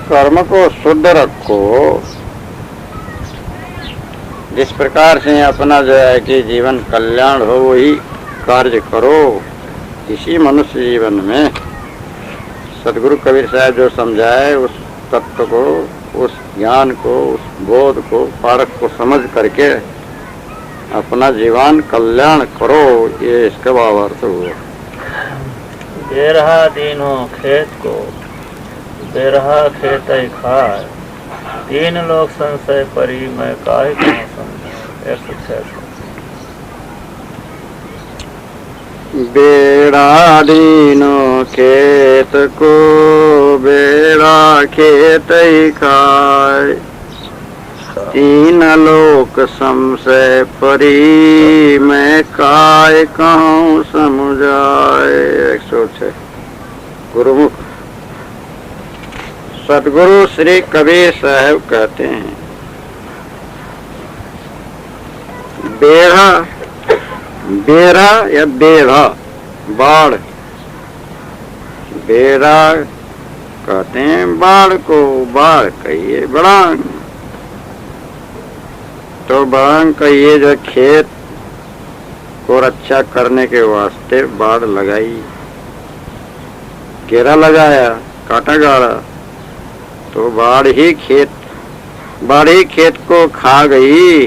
कर्म को शुद्ध रखो। जिस प्रकार से अपना जो है कि जीवन कल्याण हो वही कार्य करो। इसी मनुष्य जीवन में सदगुरु कबीर साहब जो समझाए उस तत्व को, उस ज्ञान को, उस बोध को, पारक को समझ करके अपना जीवन कल्याण करो, ये इसका भावार्थ हुआ। बेरहा दीनो खेत को बेरहा खेत ही खाए, तीन लोग संशय परी मैं काहे कहाँ समझा। 106। बेड़ा दीनो खेत को बेड़ा खेत ही खाए, तीन लोक संशय परी मैं काय कहूँ समुझाए। 106। गुरुमुख सदगुरु श्री कबीर साहब कहते हैं, बेड़ा बेड़ा या बेड़ा बाढ़, बेड़ा कहते हैं बाढ़ को, बाढ़ कहिए बड़ांग, तो बड़ांग कहिए जो खेत को रक्षा करने के वास्ते बाढ़ लगाई, घेरा लगाया, कांटा गाड़ा, तो बाढ़ ही खेत को खा गई,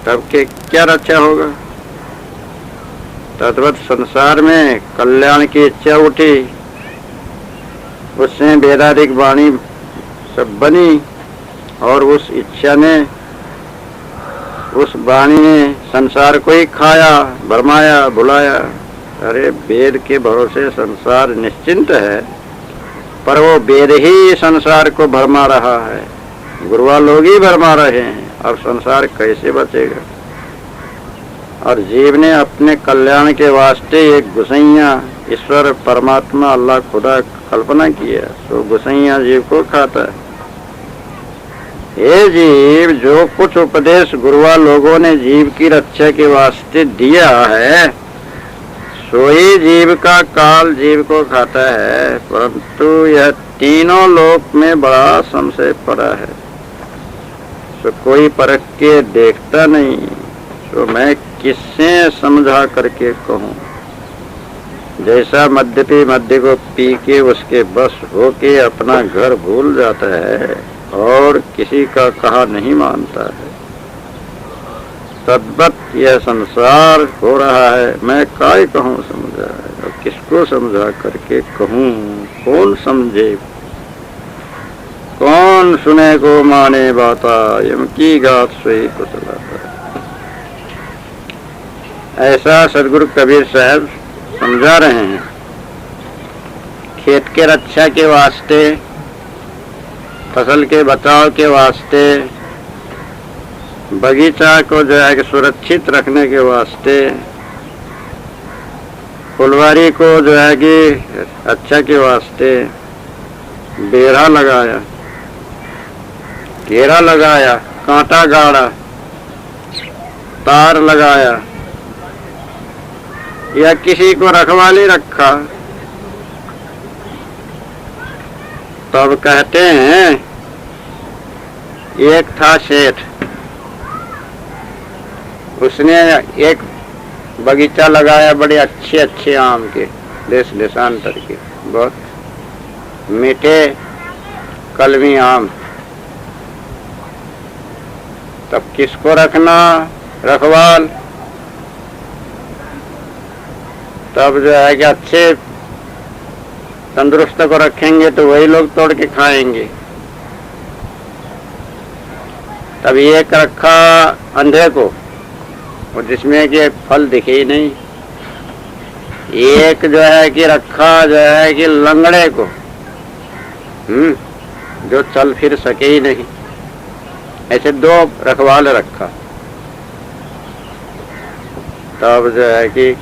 तब के क्या रक्षा होगा। तद्वत संसार में कल्याण की इच्छा उठी, उससे वेदाधिक वाणी सब बनी, और उस इच्छा ने, उस वाणी ने संसार को ही खाया, भरमाया, भुलाया। अरे वेद के भरोसे संसार निश्चिंत है, पर वो वेद ही संसार को भरमा रहा है, गुरुआ लोग ही भरमा रहे हैं, और संसार कैसे बचेगा। और जीव ने अपने कल्याण के वास्ते एक गुसैया ईश्वर परमात्मा अल्लाह खुदा कल्पना किया, तो गुसैया जीव को खाता है। ये जीव जो कुछ उपदेश गुरुआ लोगों ने जीव की रक्षा के वास्ते दिया है, सोई जीव का काल जीव को खाता है, परंतु यह तीनों लोक में बड़ा संशय पड़ा है। तो कोई परख के देखता नहीं, तो मैं किससे समझा करके कहूँ। जैसा मद्यपी मद्य को पी के उसके बस होके अपना घर भूल जाता है और किसी का कहा नहीं मानता है, तद्वत यह संसार हो रहा है। मैं काय कहूँ समझा, और किसको समझा करके कहूँ। कौन समझे, कौन सुने को माने बाता, यम की गात सोई कुतलाता। ऐसा सदगुरु कबीर साहब समझा रहे हैं। खेत के रक्षा के वास्ते, फसल के बचाव के वास्ते, बगीचा को जो है कि सुरक्षित रखने के वास्ते, फुलवारी को जो है कि अच्छा के वास्ते बेड़ा लगाया, घेरा लगाया, कांटा गाड़ा, तार लगाया, या किसी को रखवाली रखा, तब कहते हैं एक था सेठ, उसने एक बगीचा लगाया बड़े अच्छे अच्छे आम के, देश देशांतर के, बहुत मीठे कलमी आम। तब किसको रखना रखवाल, तब जो है कि अच्छे तंदुरुस्त को रखेंगे तो वही लोग तोड़ के खाएंगे। तब एक रखा अंधे को, और जिसमें कि फल दिखे ही नहीं। एक जो है कि रखा जो है कि लंगड़े को, जो चल फिर सके ही नहीं। ऐसे दो रखवाले रखा। तब जो है कि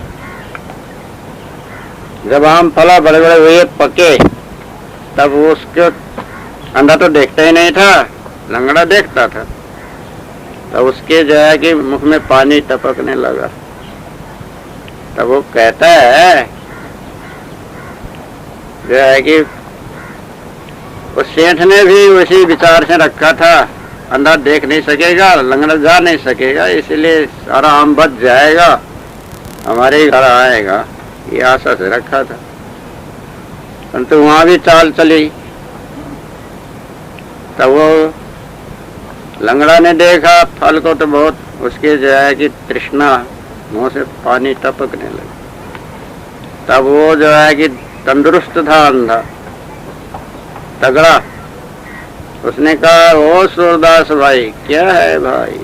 जब आम फला बड़े बड़े हुए पके, तब उसके अंधा तो देखता ही नहीं था, लंगड़ा देखता था। तब उसके जो है कि मुख में पानी टपकने लगा। तब वो कहता है जो है कि उस सेठ ने भी उसी विचार से रखा था, अंधा देख नहीं सकेगा, लंगड़ा जा नहीं सकेगा, इसलिए सारा आम बच जाएगा, हमारे ही घर आएगा, ये आशा से रखा था। परंतु वहां भी चाल चली। तब वो लंगड़ा ने देखा फल को तो बहुत उसके जो है कि तृष्णा, मुंह से पानी टपकने लगा। तब वो जो है कि तंदुरुस्त था अंधा, तगड़ा, उसने कहा ओ सूरदास भाई, क्या है भाई?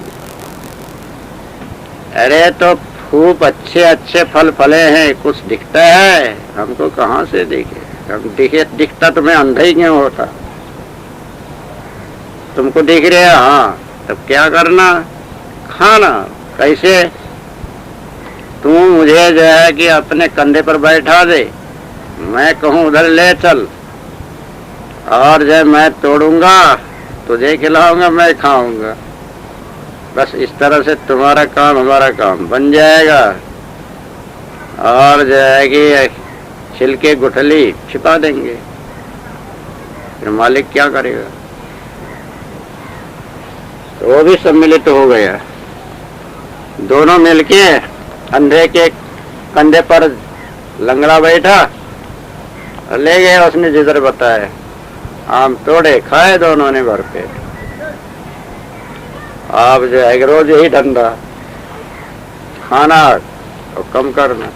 अरे तो खूब अच्छे अच्छे फल फले हैं, कुछ दिखता है? हमको कहाँ से दिखे? हम दिखता तुम्हें अंधा ही क्यों होता? तुमको दिख रहे हैं? हाँ, तब क्या करना? खाना। कैसे? तू मुझे जो है कि अपने कंधे पर बैठा दे, मैं कहूँ उधर ले चल, और जब मैं तोड़ूंगा तुझे खिलाऊंगा, मैं खाऊंगा। बस इस तरह से तुम्हारा काम हमारा काम बन जाएगा। और जो है कि छिलके गुठली छिपा देंगे, फिर मालिक क्या करेगा? तो वो भी सम्मिलित हो गया। दोनों मिलके अंधे के कंधे पर लंगड़ा बैठा और ले गए, उसने जिधर बताया। आम तोड़े, खाए दोनों ने भर पेट। आप जो है रोज यही धंधा, खाना और कम करना।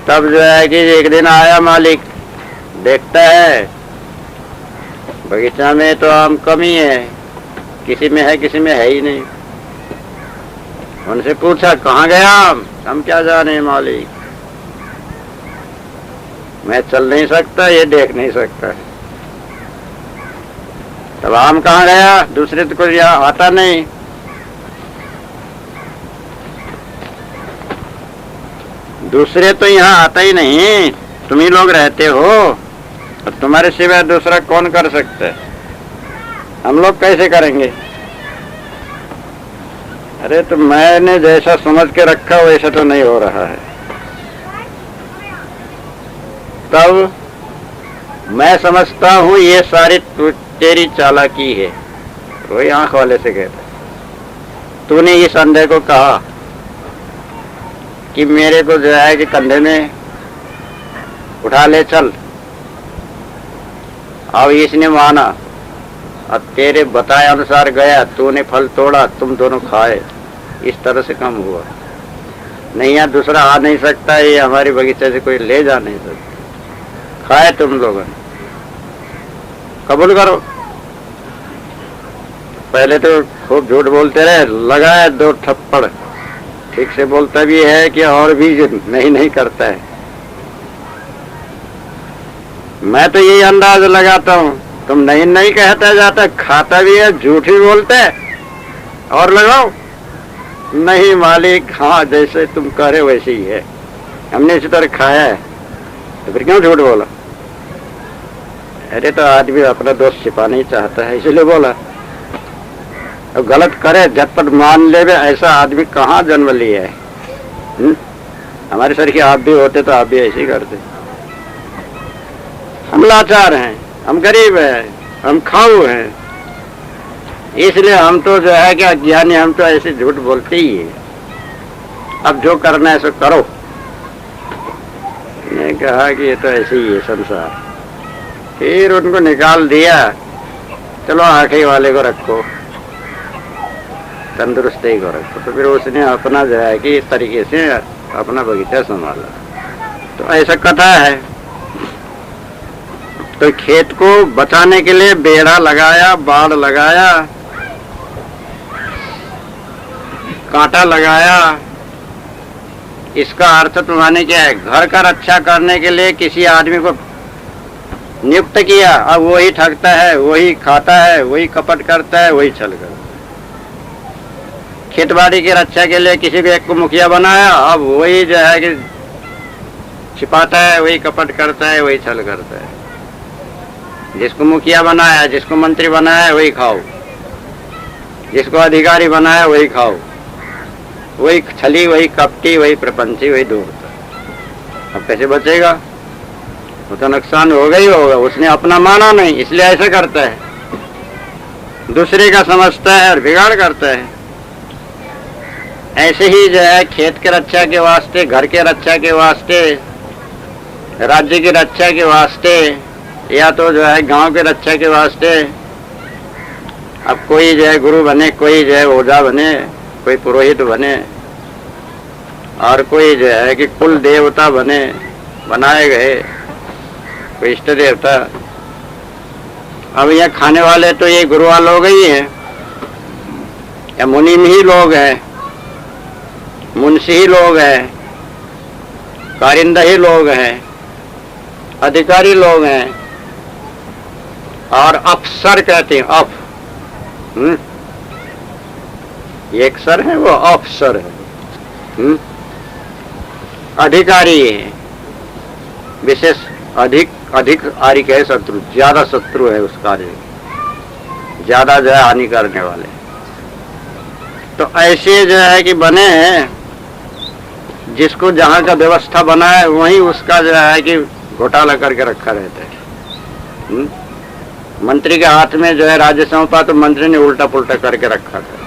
तब जो है कि एक दिन आया मालिक, देखता है बगीचा में तो आम कम ही है, किसी में है किसी में है ही नहीं। उनसे पूछा कहाँ गया आम? हम क्या जाने मालिक, मैं चल नहीं सकता, ये देख नहीं सकता। तब आम कहाँ गया? दूसरे तो कोई यहाँ आता नहीं। दूसरे तो यहाँ आता ही नहीं, तुम ही लोग रहते हो, और तुम्हारे सिवाय दूसरा कौन कर सकता है? हम लोग कैसे करेंगे? अरे तो मैंने जैसा समझ के रखा वैसा तो नहीं हो रहा है। तब मैं समझता हूँ ये सारी तेरी चालाकी है। वही आंख वाले से कहता, तूने इस अंधे को कहा कि मेरे को जो है कि कंधे में उठा ले चल, अब इसने माना, अब तेरे बताए अनुसार गया, तूने फल तोड़ा, तुम दोनों खाए, इस तरह से कम हुआ। नहीं यहाँ दूसरा आ नहीं सकता, ये हमारी बगीचे से कोई ले जा नहीं सकता। खाए तुम लोगों ने, कबूल करो। पहले तो खूब झूठ बोलते रहे, लगाए 2 थप्पड़, ठीक से बोलता भी है कि और भी नहीं करता है। मैं तो यही अंदाज लगाता हूँ, तुम नहीं कहता जाता, खाता भी है, झूठ भी बोलते है, और लगाओ। नहीं मालिक, हाँ जैसे तुम कह रहे वैसे ही है, हमने इसी तरह खाया है, तो फिर क्यों झूठ बोला? अरे तो आदमी अपना दोस्त छिपाना ही चाहता है, इसलिए बोला। अब गलत करे झटपट मान ले, ऐसा आदमी कहाँ जन्म लिया है? हमारे सर के आप भी होते तो आप भी ऐसे ही करते। हम लाचार हैं, हम गरीब हैं, हम खाऊ हैं, इसलिए हम तो जो है कि अज्ञानी, हम तो ऐसे झूठ बोलते ही है। अब जो करना है सो करो। ने कहा कि ये तो ऐसे ही है संसार। फिर उनको निकाल दिया, चलो आंखें वाले को रखो, तंदुरुस्ती को रखो। तो फिर उसने अपना जो है कि इस तरीके से अपना बगीचा संभाला। तो ऐसा कथा है। तो खेत को बचाने के लिए बेड़ा लगाया, बाड़ लगाया, कांटा लगाया। इसका अर्थ तुम्हारे क्या है? घर का रक्षा करने के लिए किसी आदमी को नियुक्त किया, अब वही ठगता है, वही खाता है, वही कपट करता है, वही छल करता है। खेतबाड़ी की रक्षा के लिए किसी को एक को मुखिया बनाया, अब वही जो है कि छिपाता है, वही कपट करता है, वही छल करता है। जिसको मुखिया बनाया, जिसको मंत्री बनाया, वही खाओ, जिसको अधिकारी बनाया वही खाओ, वही छली, वही कपटी, वही प्रपंची, वही दूरता। अब कैसे बचेगा? वो तो नुकसान होगा ही होगा, उसने अपना माना नहीं इसलिए ऐसा करता है, दूसरे का समझता है और बिगाड़ करता है। ऐसे ही जो है खेत के रक्षा के वास्ते, घर के रक्षा के वास्ते, राज्य की रक्षा के वास्ते, या तो जो है गांव के रक्षा के वास्ते अब कोई जो है गुरु बने, कोई जो है ओझा बने, कोई पुरोहित बने, और कोई जो है कि कुल देवता बने, बनाए गए, कोई इष्ट देवता। अब यह खाने वाले तो ये गुरुआ लोग ही हैं, या मुनीम ही लोग हैं, मुंशी ही लोग हैं, कारिंदा ही लोग हैं, अधिकारी लोग हैं, और अफसर कहते हैं। एक सर है वो अफसर है। अधिकारी है, विशेष अधिक आरी है, शत्रु, ज्यादा शत्रु है उस कार्य, ज्यादा जो है हानि करने वाले। तो ऐसे जो है कि बने हैं, जिसको जहां का व्यवस्था बना है वहीं उसका जो है कि घोटाला करके रखा रहता है। मंत्री के हाथ में जो है राज्य सौंपा तो मंत्री ने उल्टा पुल्टा करके रखा था,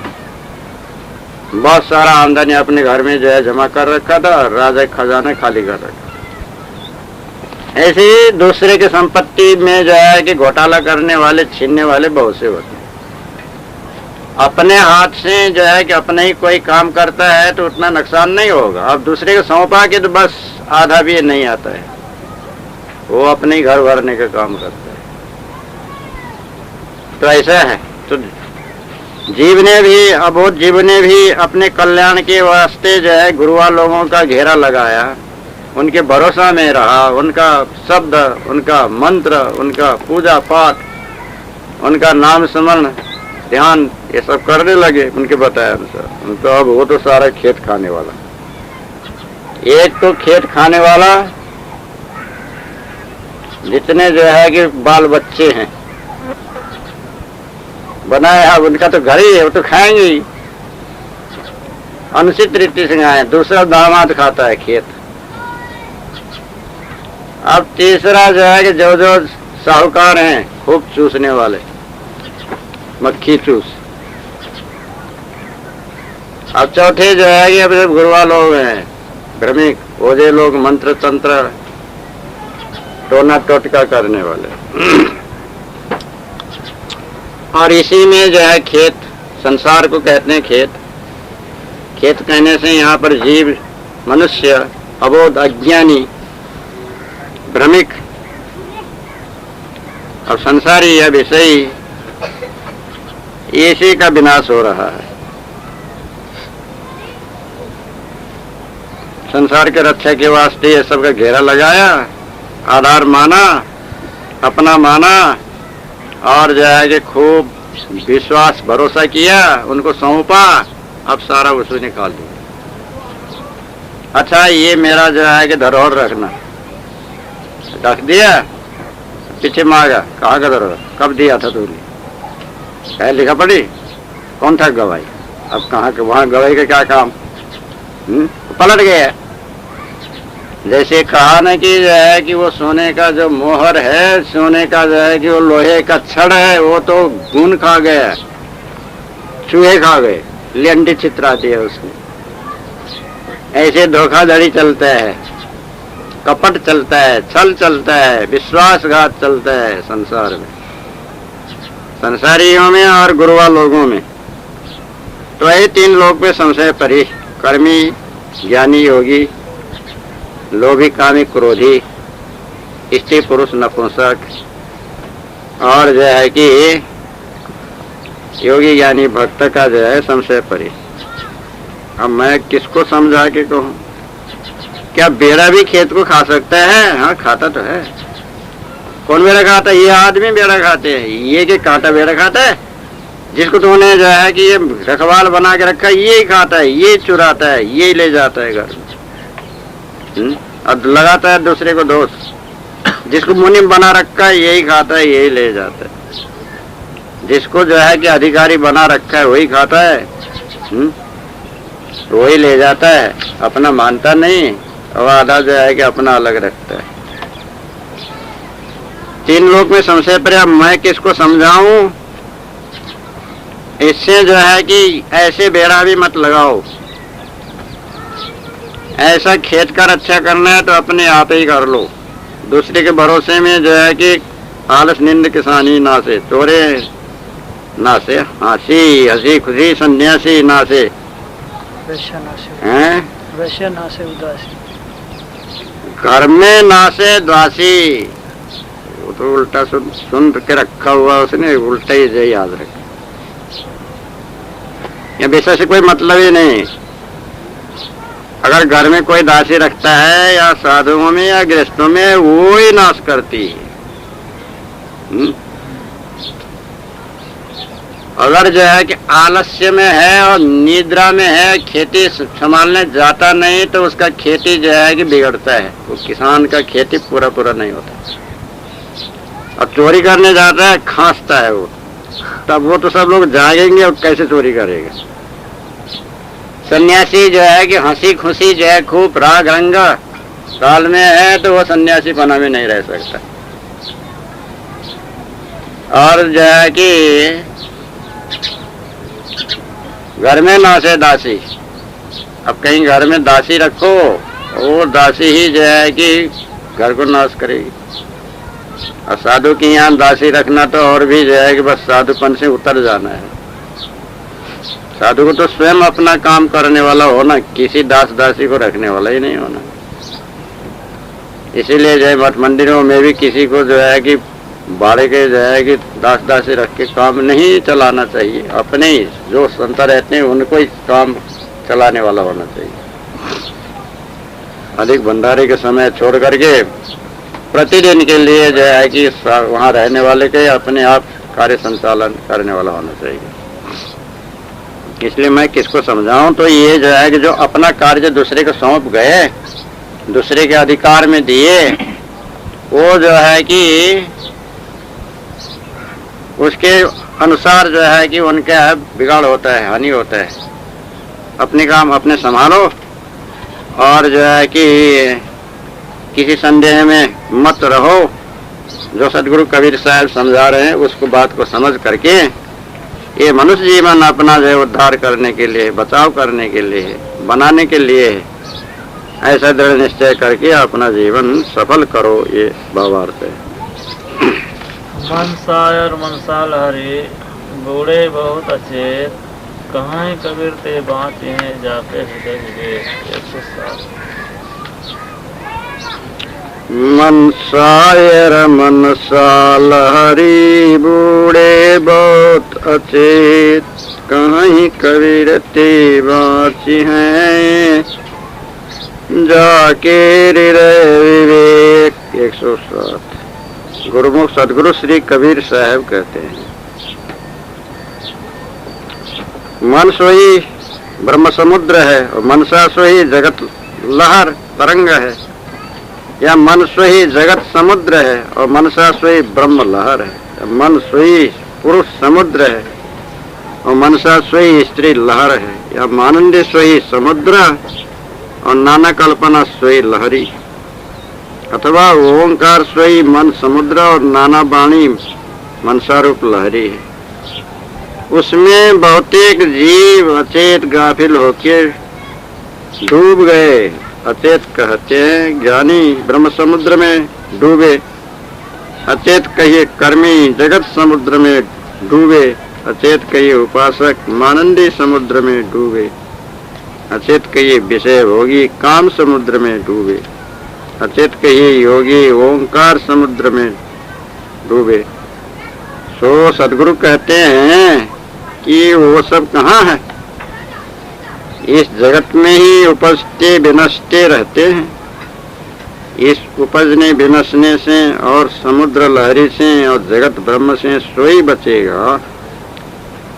बहुत सारा आमदनी अपने घर में जो है जमा कर रखा था और राजा खजाना खाली कर रखा। ऐसे ही दूसरे की संपत्ति में जो है कि घोटाला करने वाले, छीनने वाले बहुत से होते हैं। अपने हाथ से जो है कि अपने ही कोई काम करता है तो उतना नुकसान नहीं होगा। अब दूसरे को सौंपा के तो बस आधा भी नहीं आता है, वो अपने ही घर भरने का काम करता है। तो ऐसा है। तो जीव ने भी, अबोध जीव ने भी अपने कल्याण के वास्ते जो है गुरुआ लोगों का घेरा लगाया, उनके भरोसा में रहा, उनका शब्द, उनका मंत्र, उनका पूजा पाठ, उनका नाम स्मरण, ध्यान, ये सब करने लगे उनके बताया अनुसार। तो अब वो तो सारा खेत खाने वाला, एक तो खेत खाने वाला, जितने जो है कि बाल बच्चे हैं बनाए, अब उनका तो घर ही है, वो तो खाएंगे ही, अनुचित रीति से खाए। दूसरा दामाद खाता है खेत। अब तीसरा जो है कि जो जो साहूकार हैं खूब चूसने वाले, मक्खी चूस। अब चौथे जो है कि अब गुरुआ लोग हैं, भ्रमिक, ओझे लोग, मंत्र तंत्र, टोना टोटका करने वाले। और इसी में जो है खेत, संसार को कहते हैं खेत। खेत कहने से यहाँ पर जीव, मनुष्य, अबोध, अज्ञानी, भ्रमिक और संसारी या विषयी, इसी का विनाश हो रहा है। संसार के रक्षा के वास्ते ये सब का घेरा लगाया, आधार माना, अपना माना, और जो है कि खूब विश्वास भरोसा किया, उनको सौंपा, अब सारा उसको निकाल दिया। अच्छा ये मेरा जो है कि धरोहर रखना, रख दिया, पीछे मांगा, कहाँ का धरोहर, कब दिया था तूने, कह लिखा पड़ी, कौन था गवाही, अब कहाँ के वहाँ गवाही का क्या काम, पलट गया। जैसे कहा ना कि जो है कि वो सोने का जो मोहर है, सोने का जो है कि वो लोहे का छड़ है, वो तो घून खा गया, चूहे खा गए, लेंडी चित्रा दी है उसने। ऐसे धोखाधड़ी चलता है, कपट चलता है, छल चलता है, विश्वासघात चलता है संसार में, संसारियों में और गुरुआ लोगों में। तो ये तीन लोग पे संशय परी, कर्मी, ज्ञानी, योगी, लोभी, कामी, क्रोधी, स्त्री पुरुष नपुंसक, और जो है कि योगी ज्ञानी भक्त का जो है संशय परी। अब मैं किसको समझा के कहूँ? क्या बेड़ा भी खेत को खा सकता है? हाँ खाता तो है। कौन बेड़ा खाता है? ये आदमी बेड़ा खाते हैं। ये कि कांटा बेड़ा खाता है? जिसको तुमने जो है कि ये रखवाल बना के रखा, ये ही खाता है, ये चुराता है, ये ले जाता है घर में, और लगाता है दूसरे को दोष। जिसको मुनिम बना रखा है यही खाता है, यही ले जाता है। जिसको जो है कि अधिकारी बना रखा है वही खाता है, वही ले जाता है, अपना मानता नहीं, और आधा जो है कि अपना अलग रखता है। तीन लोक में संशय पर मैं किसको समझाऊं। इससे जो है कि ऐसे बेड़ा भी मत लगाओ। ऐसा खेत का रक्षा करना है तो अपने आप ही कर लो। दूसरे के भरोसे में जो है कि आलस निंद किसानी ना से, चोरे ना से, हंसी खुशी सन्यासी ना से, वैश्य ना से उदासी, घर में ना से द्वासी। वो तो उल्टा सुन के रखा हुआ उसने, उल्टा ही जो याद रखा। या विषय से कोई मतलब ही नहीं। अगर घर में कोई दासी रखता है या साधुओं में या गृहस्थों में, वो ही नाश करती है। अगर जो है कि आलस्य में है और निद्रा में है, खेती संभालने जाता नहीं, तो उसका खेती जो है कि बिगड़ता है। वो किसान का खेती पूरा नहीं होता। और चोरी करने जाता है, खांसता है वो, तब वो तो सब लोग जागेंगे और कैसे चोरी करेगा। सन्यासी जो है कि हंसी खुशी जो है खूब राग रंग काल में है, तो वो सन्यासी पना में नहीं रह सकता। और जो है कि घर में ना से दासी। अब कहीं घर में दासी रखो, वो दासी ही जो है कि घर को नाश करेगी। और साधु की यहाँ दासी रखना तो और भी जो है कि बस साधुपन से उतर जाना है। साधु को तो स्वयं अपना काम करने वाला होना, किसी दास दासी को रखने वाला ही नहीं होना। इसीलिए जो है मठ मंदिरों में भी किसी को जो है कि बाड़े के जो है कि दास दासी रख के काम नहीं चलाना चाहिए। अपने ही जो संत रहते हैं उनको ही काम चलाने वाला होना चाहिए। अधिक भंडारे के समय छोड़ करके प्रतिदिन के लिए जो है कि वहाँ रहने वाले के अपने आप कार्य संचालन करने वाला होना चाहिए। इसलिए मैं किसको समझाऊं, तो ये जो है कि जो अपना कार्य दूसरे को सौंप गए, दूसरे के अधिकार में दिए, वो जो है कि उसके अनुसार जो है कि उनका बिगाड़ होता है, हानि होता है। अपने काम अपने संभालो और जो है कि किसी संदेह में मत रहो। जो सदगुरु कबीर साहब समझा रहे हैं उसको बात को समझ करके ये मनुष्य जीवन अपना जो है उद्धार करने के लिए, बचाव करने के लिए, बनाने के लिए ऐसा दृढ़ निश्चय करके अपना जीवन सफल करो। ये भावार्थ है। मनसायर मनसाल हरि बूढ़े बहुत अचेत, कहाँ कबीर ते बाँचे हैं जाते हृदय विवेक। मनसायर मनसाल हरि बूढ़े बहुत अचेत, कहीं कबीर ते बाँचे हैं जाके हृदय विवेक। 107। गुरुमुख सदगुरु श्री कबीर साहब कहते हैं, मन सोई ब्रह्म समुद्र है और मनसा सोई जगत लहर तरंग है। या मन सोई जगत समुद्र है और मनसा सोई ब्रह्म लहर है। मन सोई पुरुष समुद्र है और मनसा सोई स्त्री लहर है। या मानंदी सोई समुद्र और नाना कल्पना सोई लहरी। अथवा ओंकार सोई मन समुद्र और नाना वाणी मनसारूप लहरी है। उसमें भौतिक जीव अचेत गाफिल होके डूब गए। अचेत कहते हैं ज्ञानी ब्रह्म समुद्र में डूबे। अचेत कहिए कर्मी जगत समुद्र में डूबे। अचेत कहिए उपासक मानंदी समुद्र में डूबे। अचेत कहिए विषय भोगी काम समुद्र में डूबे। अचेत कहिए योगी ओंकार समुद्र में डूबे। सो सदगुरु कहते हैं कि वो सब कहाँ है, इस जगत में ही उपजते विनष्टे रहते हैं। इस उपजने विनशने से और समुद्र लहरी से और जगत ब्रह्म से सोई बचेगा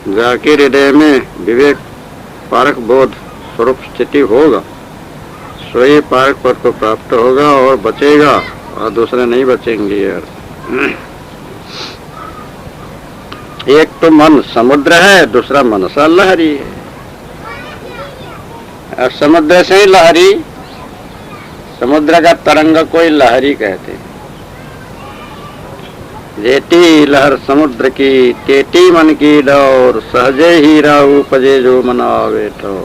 जाके हृदय में विवेक पारक बोध स्वरूप स्थिति होगा। सोई पारक पद को प्राप्त होगा और बचेगा और दूसरे नहीं बचेंगे। यार एक तो मन समुद्र है, दूसरा मनसा लहरी है। और समुद्र से ही लहरी, समुद्र का तरंग कोई लहरी कहते हैं। जेठी लहर समुद्र की, तेटी मन की डोर, सहजे ही राहु उपजे जो मना बैठो।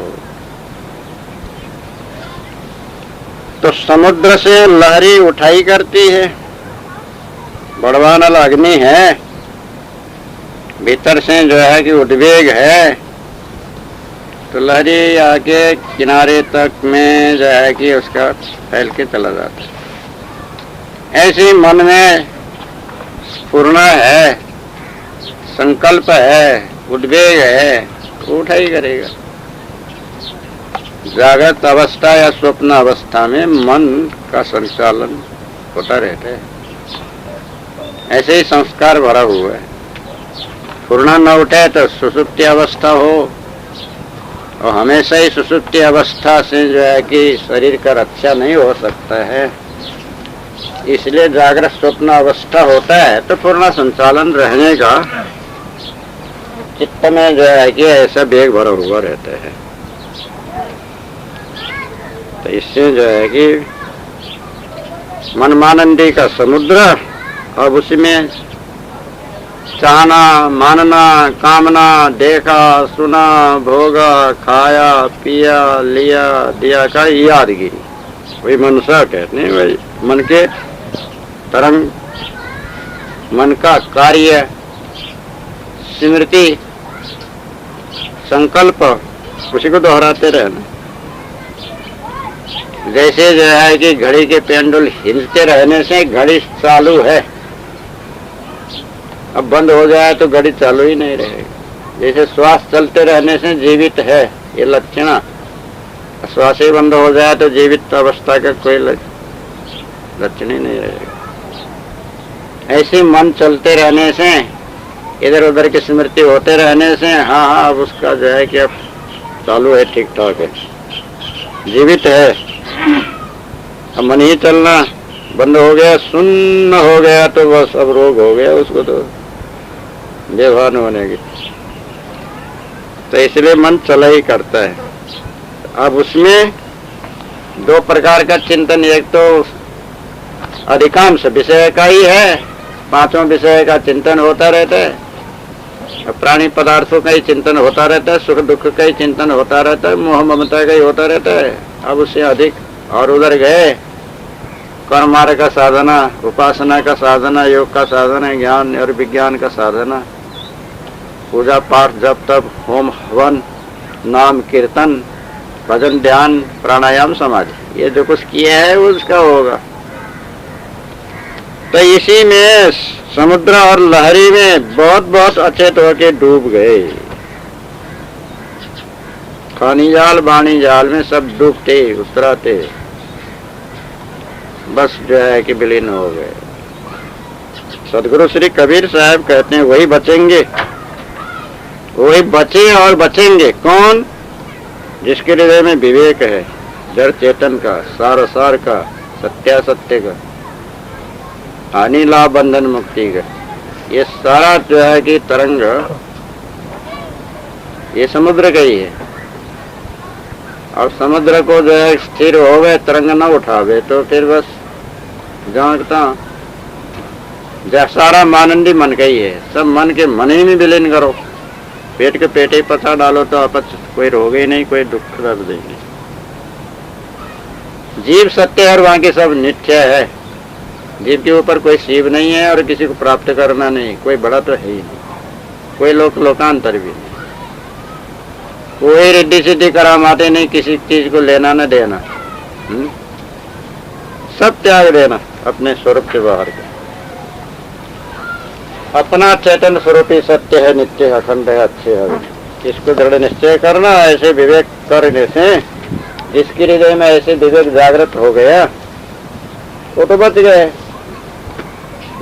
तो समुद्र से लहरी उठाई करती है, बड़वानल अग्नि है, भीतर से जो है कि उद्वेग है, तो लहरी आके किनारे तक में जो है कि उसका फैल के चला जाता है। ऐसे मन में पूर्ण है, संकल्प है, उद्वेग है, तो उठा ही करेगा। जागृत अवस्था या स्वप्न अवस्था में मन का संचालन होता रहता है। ऐसे ही संस्कार भरा हुआ है। पूर्ण न उठे तो सुषुप्ति अवस्था हो, और हमेशा ही सुषुप्ति अवस्था से जो है कि शरीर का रक्षा नहीं हो सकता है, इसलिए जागृत स्वप्न अवस्था होता है तो पूर्ण संचालन रहने का चित्त में जो है कि ऐसा वेग भरा हुआ रहता है। तो इससे जो है कि मनमानंदी का समुद्र, अब उसमें चाहना, मानना, कामना, देखा, सुना, भोगा, खाया, पिया, लिया, दिया का यादगिरी, वही मनसा कहते हैं। वही मन के तरंग, मन का कार्य, स्मृति, संकल्प, उसी को दोहराते रहना। जैसे जो है कि घड़ी के पेंडुल हिलते रहने से घड़ी चालू है, अब बंद हो जाए तो घड़ी चालू ही नहीं रहेगी। जैसे श्वास चलते रहने से जीवित है, ये लक्षण, श्वास ही बंद हो जाए तो जीवित अवस्था का कोई लक्षण ही नहीं रहेगा। ऐसे मन चलते रहने से, इधर उधर की स्मृति होते रहने से, हाँ हाँ अब उसका जो है कि अब चालू है, ठीक ठाक है, जीवित है। अब मन ही चलना बंद हो गया, सुन्न हो गया तो बस अब रोग हो गया उसको, तो बेभान होने की। तो इसलिए मन चला ही करता है। अब उसमें दो प्रकार का चिंतन, एक तो अधिकांश विषय का ही है, पांचों विषय का चिंतन होता रहता है, प्राणी पदार्थों का ही चिंतन होता रहता है, सुख दुख का ही चिंतन होता रहता है, मोह ममता का ही होता रहता है। अब उससे अधिक और उधर गए, कर्म मार्ग का साधना, उपासना का साधना, योग का साधना, ज्ञान और विज्ञान का साधना, पूजा पाठ, जप तप, होम हवन, नाम कीर्तन, भजन, ध्यान, प्राणायाम, समाधि, ये जो कुछ किया है उसका होगा। तो इसी में समुद्र और लहरी में बहुत बहुत अचेत होके डूब गए। खानी जाल बाणी जाल में सब डूबते उतराते, बस जो है कि विलीन हो गए। सदगुरु श्री कबीर साहब कहते हैं वही बचेंगे, वही बचे और बचेंगे। कौन? जिसके हृदय में विवेक है, जड़ चेतन का, सार सार का, सत्यासत्य का, हानि लाभ बंधन मुक्ति का, ये सारा जो है कि तरंग ये समुद्र का ही है। और समुद्र को जो है स्थिर हो गए, तरंग न उठावे तो फिर बस जागता सारा मानंदी मन का ही है। सब मन के मन ही में विलीन करो, पेट के पेट ही पचा डालो तो अपच कोई रोग ही नहीं, कोई दुख दर्द नहीं। जीव सत्य और वहां के सब नित्य है। जीव के ऊपर कोई शिव नहीं है और किसी को प्राप्त करना नहीं, कोई बड़ा तो है ही नहीं, कोई लोकांतर भी नहीं, कोई रिद्धि सिद्धि करामाते नहीं, किसी चीज को लेना न देना, सब त्याग देना अपने स्वरूप के बाहर के। अपना चैतन्य स्वरूप ही सत्य है, नित्य है, अखंड है, अच्छे है, इसको दृढ़ निश्चय करना। ऐसे विवेक करने से जिसके हृदय में ऐसे विवेक जागृत हो गया वो तो बच गए,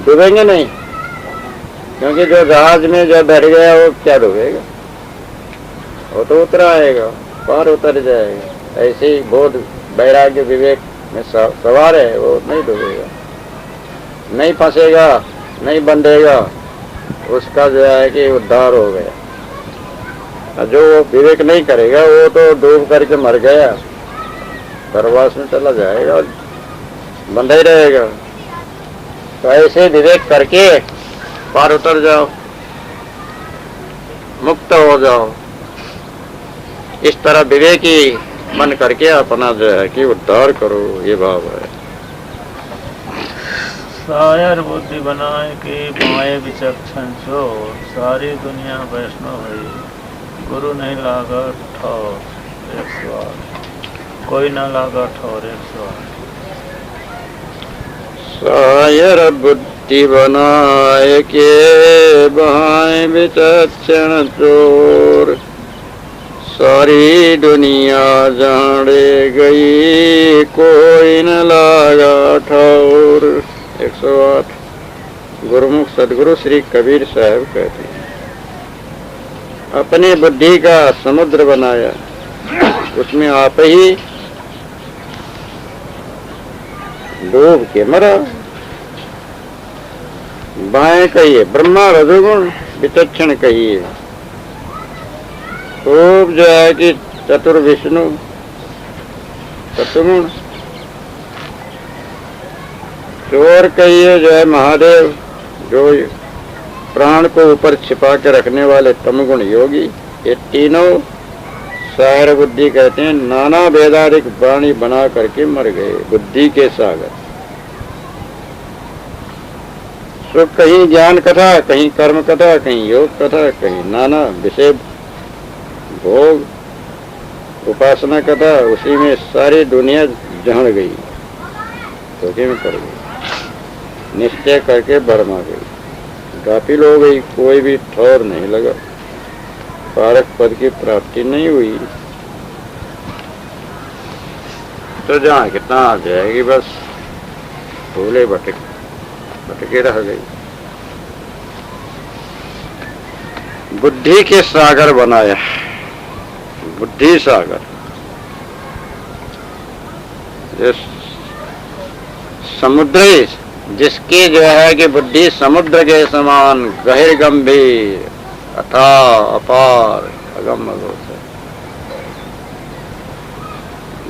डूबेंगे नहीं। क्योंकि जो जहाज में जो बैठ गया वो क्या डूबेगा, वो तो उतरा आएगा, पार उतर जाएगा। ऐसे ही बोध वैराग्य विवेक में सवार है, वो नहीं डूबेगा, नहीं फंसेगा, नहीं बंधेगा, उसका जो है कि उद्धार हो गया। जो विवेक नहीं करेगा वो तो डूब करके मर गया, प्रवास में चला जाएगा, बंधा ही रहेगा। तो ऐसे विवेक करके पार उतर जाओ, मुक्त हो जाओ। इस तरह विवेकी मन करके अपना जो है कि उद्धार करो, ये भाव है। शायर बुद्धि बनाए कि माए विचक्षण चोर, सारी दुनिया वैष्णव है, गुरु नहीं लागा ठौर 108। कोई ना लागा ठौर 108। शायर बुद्धि बनाए के बहाए विचक्षण चोर, सारी दुनिया जाने गई, कोई न लागा ठौर 108। गुरुमुख सदगुरु श्री कबीर साहब कहते हैं, अपनी बुद्धि का समुद्र बनाया, उसमें आप ही डूब के मरा। बाएं कहिए ब्रह्मा रजोगुण, विचक्षण कहिए खूब जो है कि चतुर विष्णु सतुगुण, चोर कहिए जो है महादेव, जो प्राण को ऊपर छिपा के रखने वाले तमगुण योगी। ये तीनों शायर बुद्धि कहते हैं, नाना वेदारिक वाणी बना करके मर गए बुद्धि के सागर। तो कहीं ज्ञान कथा, कहीं कर्म कथा, कहीं योग कथा, कहीं नाना विषय भोग उपासना कथा, उसी में सारी दुनिया जहड़ गई, धोखे में पड़ गई, निश्चय करके भरमा गई, गाफिल हो गई, कोई भी ठौर नहीं लगा, पारक पद की प्राप्ति नहीं हुई। तो जहाँ कितना आ जाएगी, बस भूले भटके रह गई। बुद्धि के सागर बनाया, बुद्धि सागर, समुद्र जिसकी जो है कि बुद्धि समुद्र के समान गहिर गंभीर अथाह अपार अगम अगोचर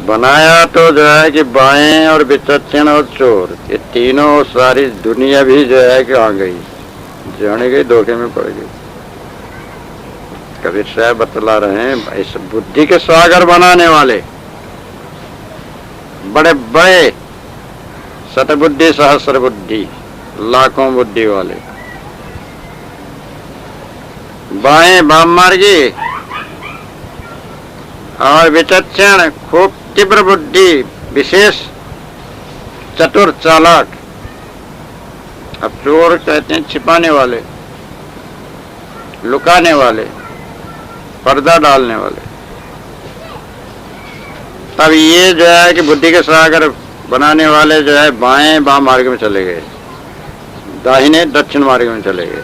बनाया। तो जो है कि बाएं और विचक्षण और चोर, ये तीनों सारी दुनिया भी जो है कि आ गई, जाने गई, धोखे में पड़ गई। कबीर साहब बतला रहे हैं, इस बुद्धि के सागर बनाने वाले बड़े बड़े शतबुद्धि सहस्र बुद्धि, लाखों बुद्धि वाले, बाएं बाम मार्गी और विचक्षण खूब तीव्र बुद्धि, विशेष चतुर चालाक। अब चोर कहते हैं छिपाने वाले, लुकाने वाले, पर्दा डालने वाले। तब ये जो है कि बुद्धि के सागर बनाने वाले जो है बाएं बाम मार्ग में चले गए, दाहिने दक्षिण मार्ग में चले गए।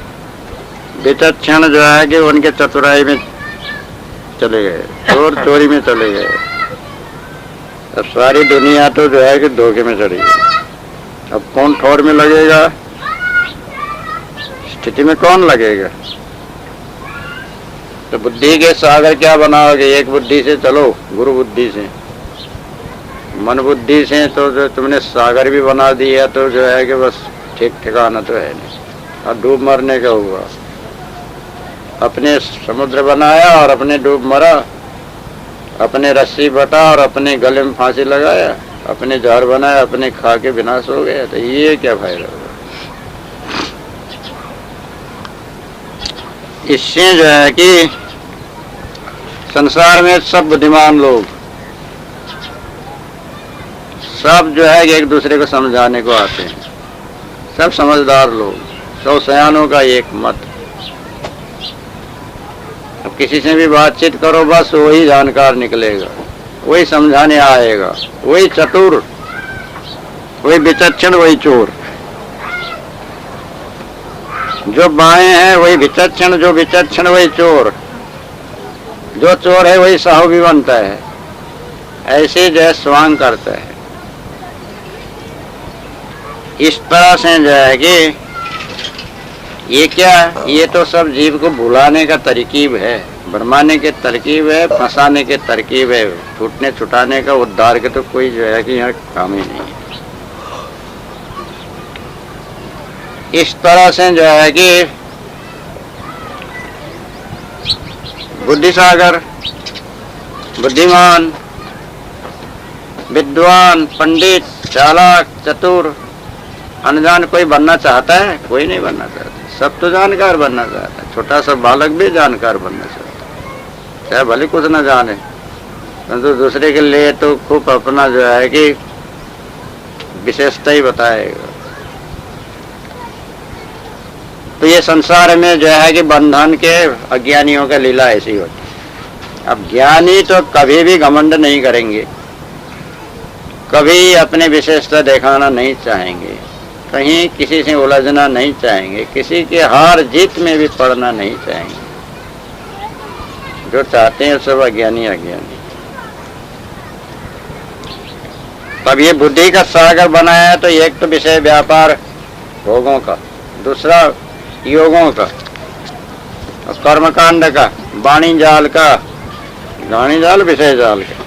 विचक्षण जो है कि उनके चतुराई में चले गए, चोर चोरी में चले गए। अब सारी दुनिया तो जो है कि धोखे में चढ़ी गई। अब कौन ठौर में लगेगा, स्थिति में कौन लगेगा? तो बुद्धि के सागर क्या बनाओगे? एक बुद्धि से चलो, गुरु बुद्धि से, मन बुद्धि से तो जो तुमने सागर भी बना दिया तो जो है कि बस ठीक ठिकाना तो है नहीं, और डूब मरने का हुआ। अपने समुद्र बनाया और अपने डूब मरा, अपने रस्सी बटा और अपने गले में फांसी लगाया, अपने जहर बनाया, अपने खा के विनाश हो गया। तो ये क्या फायदा होगा? इससे जो है कि संसार में सब बुद्धिमान लोग सब जो है कि एक दूसरे को समझाने को आते हैं, सब समझदार लोग, सौ सयानों का एक मत। अब किसी से भी बातचीत करो, बस वही जानकार निकलेगा, वही समझाने आएगा, वही चतुर, वही विचक्षण, वही चोर। जो बाएं हैं वही विचक्षण, जो विचक्षण वही चोर, जो चोर है वही साहू भी बनता है। ऐसे जो है स्वांग करता है। इस तरह से जो है कि ये क्या, ये तो सब जीव को भुलाने का तरकीब है, भरमाने के तरकीब है, फंसाने के तरकीब है। छूटने छुटाने का, उद्धार के तो कोई जो है कि यहाँ काम ही नहीं है। इस तरह से जो है कि बुद्धि सागर, बुद्धिमान, विद्वान, पंडित, चालाक, चतुर, अनजान कोई बनना चाहता है? कोई नहीं बनना चाहता। सब तो जानकार बनना चाहता है। छोटा सा बालक भी जानकार बनना चाहता है, चाहे भले कुछ न जाने, परंतु दूसरे के लिए तो खूब अपना जो है कि विशेषता ही बताएगा। तो ये संसार में जो है कि बंधन के अज्ञानियों का लीला ऐसी होती है। अब ज्ञानी तो कभी भी घमंड नहीं करेंगे, कभी अपने विशेषता दिखाना नहीं चाहेंगे, कहीं किसी से उलझना नहीं चाहेंगे, किसी के हार जीत में भी पड़ना नहीं चाहेंगे। जो चाहते हैं सब अज्ञानी अज्ञानी। तब ये बुद्धि का सागर बनाया। तो एक तो विषय व्यापार भोगों का, दूसरा योगों का और कर्मकांड का, वाणी जाल का, वाणी जाल विषय जाल का,